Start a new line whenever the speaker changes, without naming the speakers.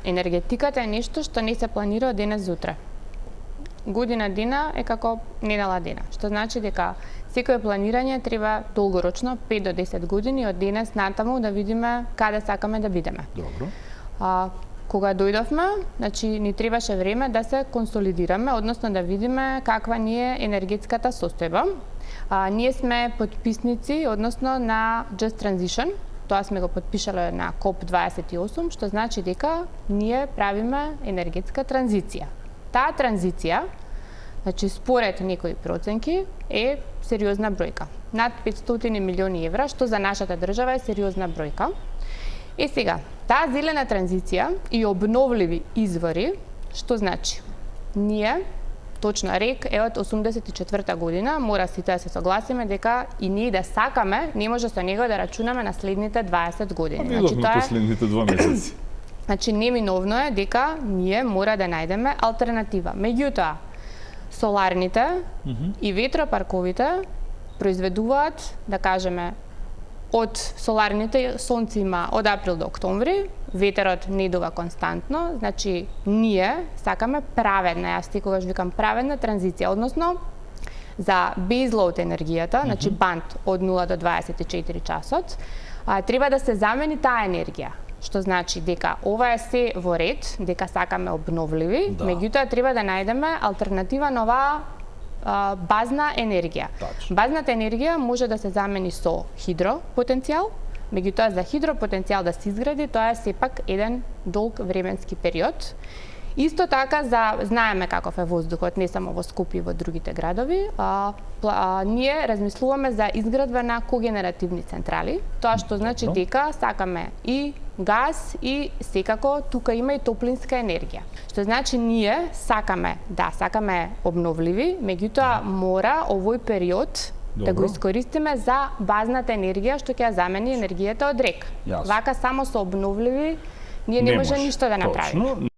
енергетиката е нешто што не се планира од денес за утре. Година дена е како недела дена, што значи дека секое планирање треба долгорочно, 5 до 10 години од денес натаму да видиме каде сакаме да бидеме.
Добро.
Кога дојдовме, значи ни требаше време да се консолидираме, односно да видиме каква ни е енергетската состојба. Ние сме потписници, односно на Just Transition. Тоа сме го подпишале на COP28, што значи дека ние правиме енергетска транзиција. Таа транзиција, значи според некои проценки, е сериозна бројка. Над 500 милиони евра, што за нашата држава е сериозна бројка. И сега, таа зелена транзиција и обновливи извори, што значи? Ние, точно рек, е од 84 година, мора сите да се согласиме дека и ние да сакаме, не може со него да рачунаме на следните 20 години.
Значи, тоа е последните 2 месеци.
Значи, неминовно е дека ние мора да најдеме алтернатива. Меѓутоа, соларните и ветропарковите произведуваат, да кажеме, од соларните сонце има од април до октомври, ветерот не дува константно, значи ние сакаме праведна, јас секогаш викам праведна транзиција, односно за бейзлоуд енергијата, значи банд од 0 до 24 часот, треба да се замени таа енергија. Што значи дека ова е се во ред, дека сакаме обновливи, меѓутоа треба да најдеме алтернатива на оваа базна енергија. Базната енергија може да се замени со хидропотенцијал, меѓутоа за хидропотенцијал да се изгради, тоа е сепак еден долг временски период. Исто така, знаеме каков е воздухот, не само во Скопје и во другите градови, ние размислуваме за изградба на когенеративни централи, тоа што значи дека сакаме и газ и секако тука има и топлинска енергија. Што значи ние сакаме обновливи, меѓутоа мора овој период да го искористиме за базната енергија што ќе ја замени енергијата од рек. Вака само со обновливи ние не може ништо да направиме.